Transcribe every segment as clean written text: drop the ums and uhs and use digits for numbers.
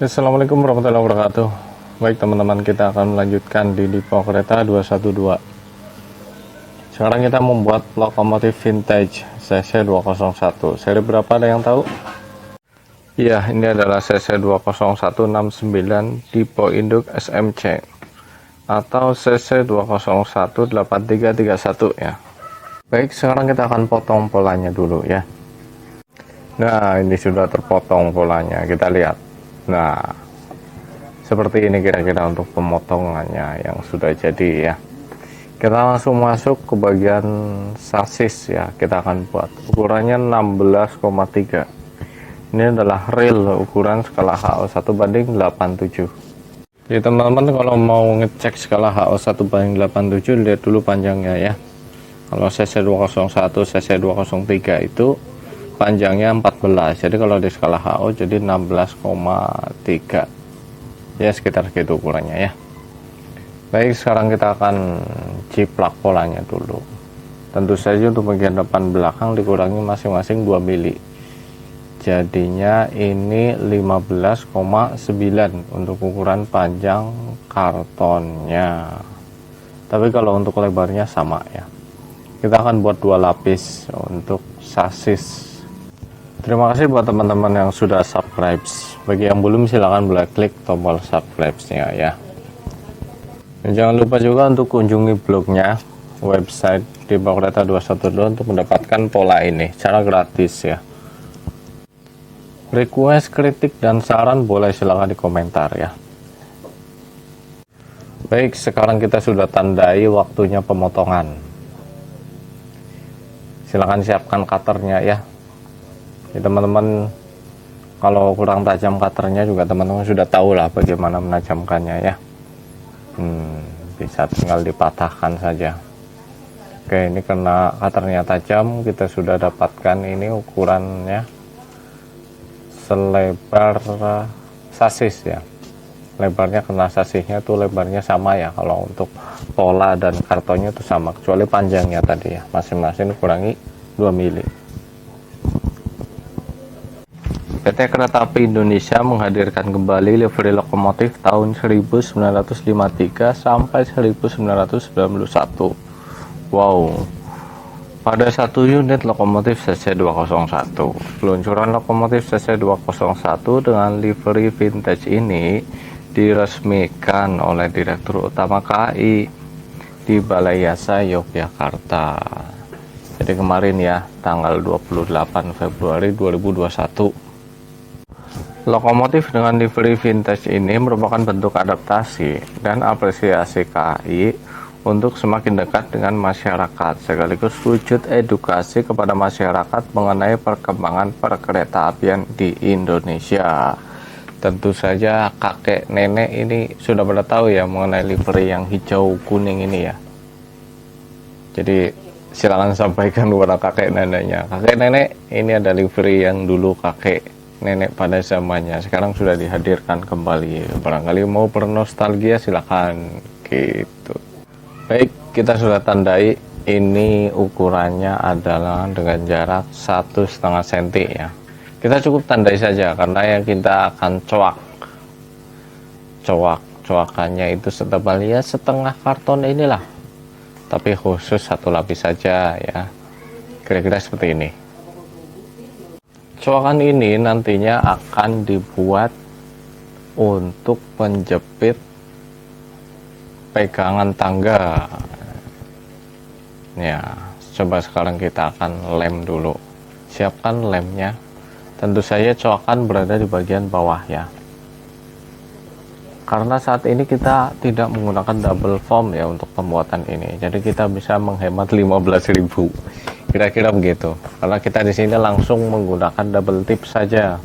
Assalamualaikum warahmatullahi wabarakatuh. Baik teman-teman, kita akan melanjutkan di Dipo Kereta 212. Sekarang kita membuat lokomotif vintage CC201. Seri berapa, ada yang tahu? Iya, ini adalah CC20169 Dipo Induk SMC atau CC2018331 ya. Baik, sekarang kita akan potong polanya dulu ya. Nah, ini sudah terpotong polanya, kita lihat. Nah, seperti ini kira-kira untuk pemotongannya yang sudah jadi ya. Kita langsung masuk ke bagian sasis ya. Kita akan buat ukurannya 16,3. Ini adalah real ukuran skala HO 1:87. Jadi teman-teman kalau mau ngecek skala HO 1:87, lihat dulu panjangnya ya. Kalau CC201, CC203 itu panjangnya 14, jadi kalau di skala HO jadi 16,3 ya, sekitar segitu ukurannya ya. Baik, sekarang kita akan ciplak polanya dulu. Tentu saja untuk bagian depan belakang dikurangi masing-masing 2 mili, jadinya ini 15,9 untuk ukuran panjang kartonnya. Tapi kalau untuk lebarnya sama ya. Kita akan buat 2 lapis untuk sasis. Terima kasih buat teman-teman yang sudah subscribe. Bagi yang belum, silahkan boleh klik tombol subscribe-nya ya. Dan jangan lupa juga untuk kunjungi blognya, website Dipo Kereta 212 untuk mendapatkan pola ini secara gratis ya. Request, kritik, dan saran boleh silahkan di komentar ya. Baik, sekarang kita sudah tandai waktunya pemotongan. Silahkan siapkan cutternya ya. Teman-teman kalau kurang tajam cutternya juga teman-teman sudah tahu lah bagaimana menajamkannya ya. Bisa tinggal dipatahkan saja. Oke, ini karena cutternya tajam, kita sudah dapatkan ini ukurannya selebar sasis ya. Lebarnya karena sasisnya tuh lebarnya sama ya. Kalau untuk pola dan kartonnya itu sama, kecuali panjangnya tadi ya, masing-masing kurangi 2 mili. PT Kereta Api Indonesia menghadirkan kembali livery lokomotif tahun 1953 sampai 1991. Wow. Pada 1 unit lokomotif CC201. Peluncuran lokomotif CC201 dengan livery vintage ini diresmikan oleh Direktur Utama KAI di Balai Yasa Yogyakarta. Jadi kemarin ya, tanggal 28 Februari 2021. Lokomotif dengan livery vintage ini merupakan bentuk adaptasi dan apresiasi KAI untuk semakin dekat dengan masyarakat, sekaligus wujud edukasi kepada masyarakat mengenai perkembangan perkeretaapian di Indonesia. Tentu saja kakek nenek ini sudah pada tahu ya mengenai livery yang hijau kuning ini ya. Jadi silakan sampaikan kepada kakek neneknya. Kakek nenek, ini ada livery yang dulu kakek nenek pada zamannya, sekarang sudah dihadirkan kembali. Barangkali mau bernostalgia, silakan gitu. Baik, kita sudah tandai. Ini ukurannya adalah dengan jarak 1,5 cm ya. Kita cukup tandai saja karena yang kita akan coakannya itu setebalnya setengah karton inilah, tapi khusus 1 lapis saja ya, kira-kira seperti ini. Coakan ini nantinya akan dibuat untuk penjepit pegangan tangga ya. Coba sekarang kita akan lem dulu. Siapkan lemnya. Tentu saja coakan berada di bagian bawah ya, karena saat ini kita tidak menggunakan double foam ya untuk pembuatan ini, jadi kita bisa menghemat 15.000 kira-kira begitu, karena kita di sini langsung menggunakan double tip saja.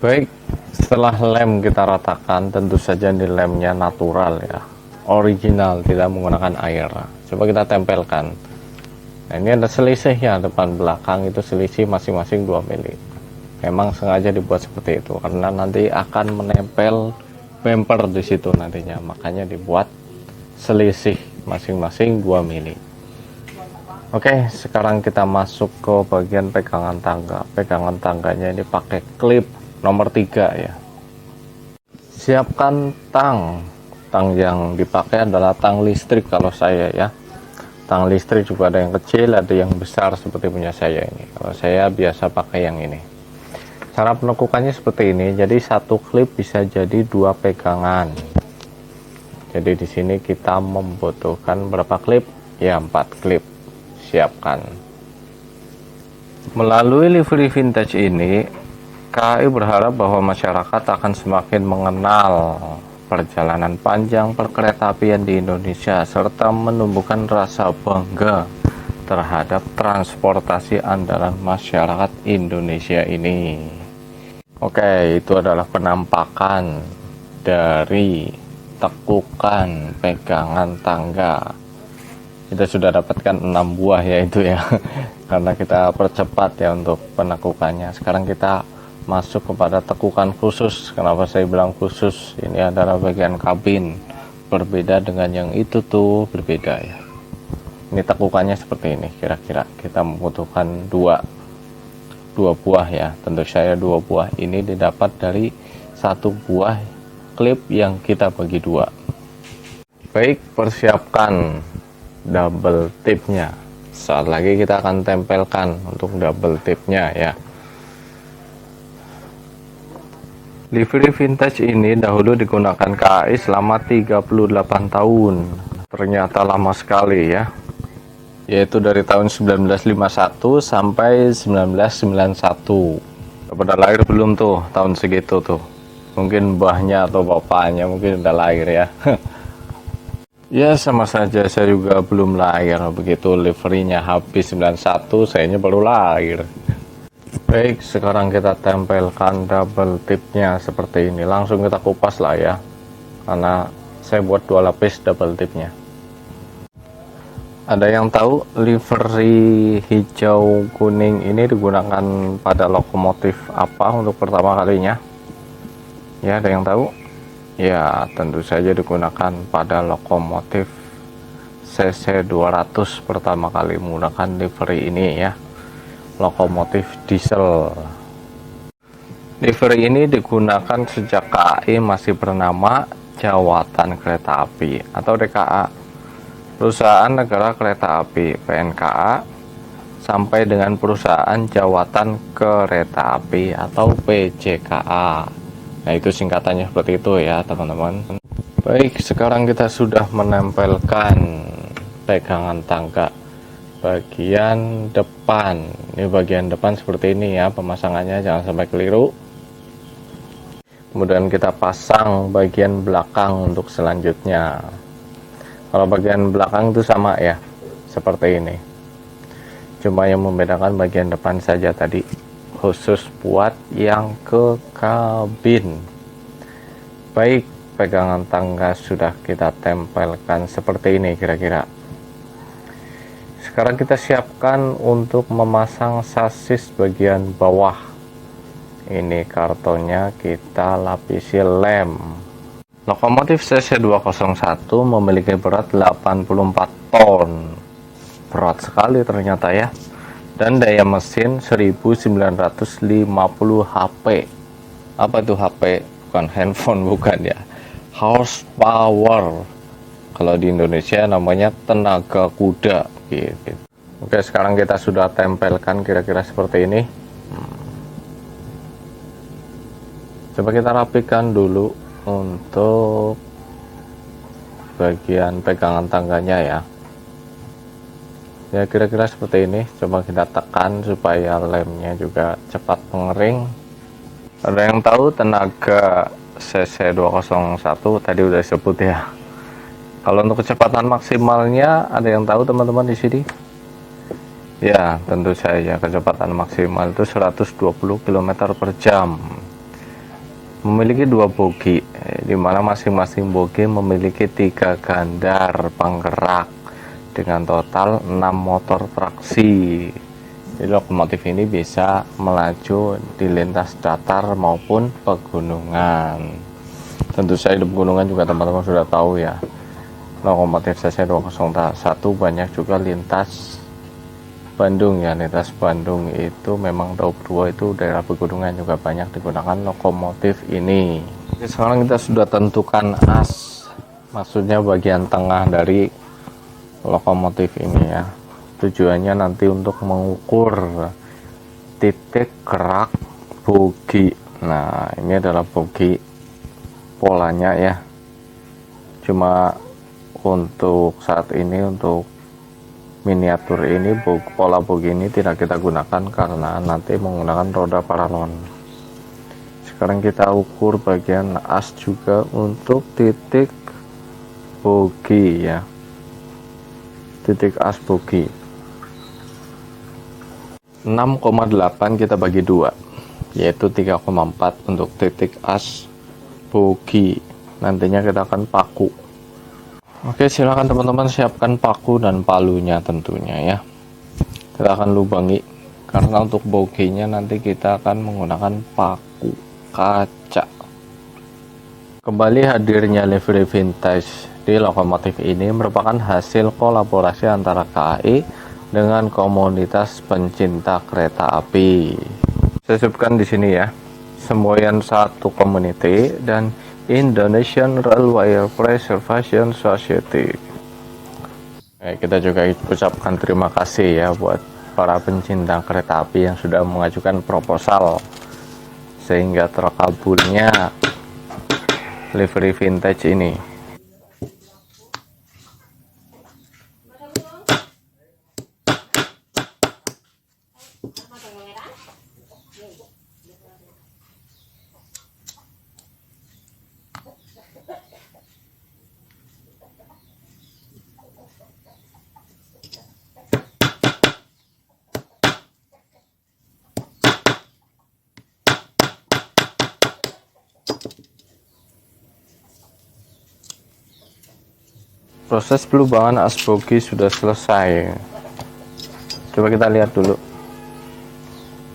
Baik, setelah lem kita ratakan, tentu saja di lemnya natural ya, original, tidak menggunakan air. Coba kita tempelkan. Nah, ini ada selisihnya, depan belakang itu selisih masing-masing 2 mili. Memang sengaja dibuat seperti itu karena nanti akan menempel bumper di situ nantinya, makanya dibuat selisih masing-masing 2 mili. Oke, sekarang kita masuk ke bagian pegangan tangga. Pegangan tangganya ini pakai klip nomor 3 ya. Siapkan tang yang dipakai adalah tang listrik kalau saya ya. Tang listrik juga ada yang kecil, ada yang besar seperti punya saya ini. Kalau saya biasa pakai yang ini. Cara penekukannya seperti ini. Jadi satu klip bisa jadi dua pegangan. Jadi di sini kita membutuhkan berapa klip? Ya 4 klip. Siapkan. Melalui livery vintage ini, KAI berharap bahwa masyarakat akan semakin mengenal perjalanan panjang perkeretaapian di Indonesia serta menumbuhkan rasa bangga terhadap transportasi andalan masyarakat Indonesia ini. Oke, itu adalah penampakan dari tekukan pegangan tangga. Kita sudah dapatkan 6 buah ya itu ya karena kita percepat ya untuk penekukannya. Sekarang kita masuk kepada tekukan khusus. Kenapa saya bilang khusus? Ini adalah bagian kabin, berbeda dengan yang itu tuh, berbeda ya. Ini tekukannya seperti ini. Kira-kira kita membutuhkan dua buah ya. Tentu saya 2 buah ini didapat dari 1 buah klip yang kita bagi 2. Baik, persiapkan double tipnya. Saat lagi kita akan tempelkan untuk double tipnya ya. Livery vintage ini dahulu digunakan KAI selama 38 tahun. Ternyata lama sekali ya. Yaitu dari tahun 1951 sampai 1991. Pada lahir belum tuh tahun segitu tuh. Mungkin mbahnya atau bapaknya mungkin udah lahir ya. Ya sama saja saya juga belum lahir. Begitu liverynya habis 91, sayanya baru lahir. Baik, sekarang kita tempelkan double tipnya seperti ini. Langsung kita kupas lah ya, karena saya buat 2 lapis double tipnya. Ada yang tahu livery hijau kuning ini digunakan pada lokomotif apa untuk pertama kalinya? Ya, ada yang tahu? Ya, tentu saja digunakan pada lokomotif CC 200 pertama kali menggunakan livery ini ya. Lokomotif diesel. Livery ini digunakan sejak KAI masih bernama Jawatan Kereta Api atau DKA, Perusahaan Negara Kereta Api PNKA, sampai dengan Perusahaan Jawatan Kereta Api atau PJKA. Nah itu singkatannya seperti itu ya teman-teman. Baik, sekarang kita sudah menempelkan pegangan tangga bagian depan. Ini bagian depan seperti ini ya pemasangannya, jangan sampai keliru. Kemudian kita pasang bagian belakang untuk selanjutnya. Kalau bagian belakang itu sama ya, seperti ini. Cuma yang membedakan bagian depan saja tadi, khusus buat yang ke kabin. Baik, pegangan tangga sudah kita tempelkan seperti ini kira-kira. Sekarang kita siapkan untuk memasang sasis bagian bawah. Ini kartonnya kita lapisi lem. Lokomotif CC 201 memiliki berat 84 ton. Berat sekali ternyata ya. Dan daya mesin 1950 HP. Apa itu HP? Bukan handphone, bukan ya. Horsepower. Kalau di Indonesia namanya tenaga kuda gitu. Oke, sekarang kita sudah tempelkan kira-kira seperti ini. Coba kita rapikan dulu untuk bagian pegangan tangganya ya. Ya kira-kira seperti ini. Coba kita tekan supaya lemnya juga cepat mengering. Ada yang tahu tenaga CC 201 tadi udah disebut ya. Kalau untuk kecepatan maksimalnya ada yang tahu teman-teman di sini? Ya, tentu saja kecepatan maksimal itu 120 km per jam. Memiliki 2 bogi, di mana masing-masing bogi memiliki 3 gandar penggerak dengan total 6 motor traksi. Jadi lokomotif ini bisa melaju di lintas datar maupun pegunungan. Tentu saja di pegunungan juga teman-teman sudah tahu ya. Lokomotif CC 201 banyak juga lintas Bandung ya. Lintas Bandung itu memang Daup 2 itu daerah pegunungan juga banyak digunakan lokomotif ini. Oke, sekarang kita sudah tentukan as, maksudnya bagian tengah dari lokomotif ini ya. Tujuannya nanti untuk mengukur titik kerak bogi. Nah, ini adalah bogi polanya ya. Cuma untuk saat ini, untuk miniatur ini, pola bogi ini tidak kita gunakan karena nanti menggunakan roda paralon. Sekarang kita ukur bagian as juga untuk titik bogi ya, titik as bogi 6,8 kita bagi 2, yaitu 3,4 untuk titik as bogi. Nantinya kita akan paku. Oke, silakan teman-teman siapkan paku dan palunya tentunya ya. Kita akan lubangi karena untuk boginya nanti kita akan menggunakan paku kaca. Kembali hadirnya livery vintage di lokomotif ini merupakan hasil kolaborasi antara KAI dengan komunitas pencinta kereta api. Saya sebutkan di sini ya, Semboyan Satu Community dan Indonesian Railway Preservation Society. Kita juga ucapkan terima kasih ya buat para pencinta kereta api yang sudah mengajukan proposal sehingga terkabulnya livery vintage ini. Proses pelubangan as bogi sudah selesai. Coba kita lihat dulu.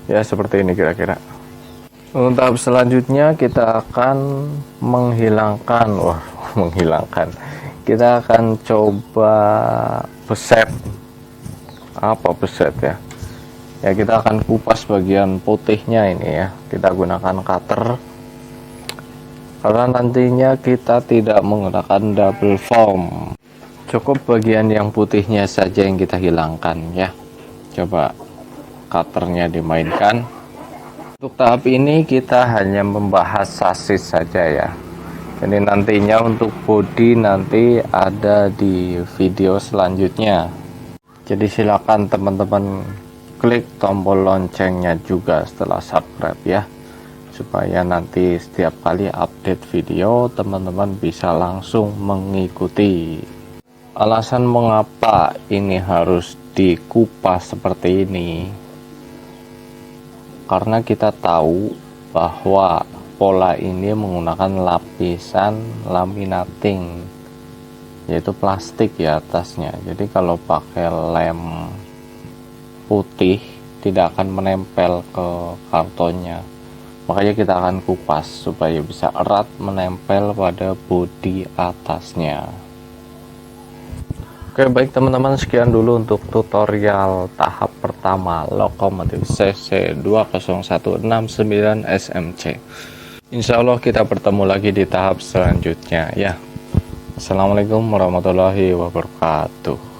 Ya, seperti ini kira-kira. Untuk tahap selanjutnya kita akan menghilangkan, kita akan coba beset. Apa beset ya? Ya, kita akan kupas bagian putihnya ini ya. Kita gunakan cutter. Karena nantinya kita tidak menggunakan double foam. Cukup bagian yang putihnya saja yang kita hilangkan ya. Coba cutternya dimainkan. Untuk tahap ini kita hanya membahas sasis saja ya. Jadi nantinya untuk body nanti ada di video selanjutnya. Jadi silakan teman-teman klik tombol loncengnya juga setelah subscribe ya, supaya nanti setiap kali update video teman-teman bisa langsung mengikuti. Alasan mengapa ini harus dikupas seperti ini, karena kita tahu bahwa pola ini menggunakan lapisan laminating, yaitu plastik ya atasnya. Jadi kalau pakai lem putih tidak akan menempel ke kartonnya. Makanya kita akan kupas supaya bisa erat menempel pada bodi atasnya. Oke, baik teman-teman, sekian dulu untuk tutorial tahap pertama lokomotif CC 20169 SMC. Insya Allah kita bertemu lagi di tahap selanjutnya ya. Assalamualaikum warahmatullahi wabarakatuh.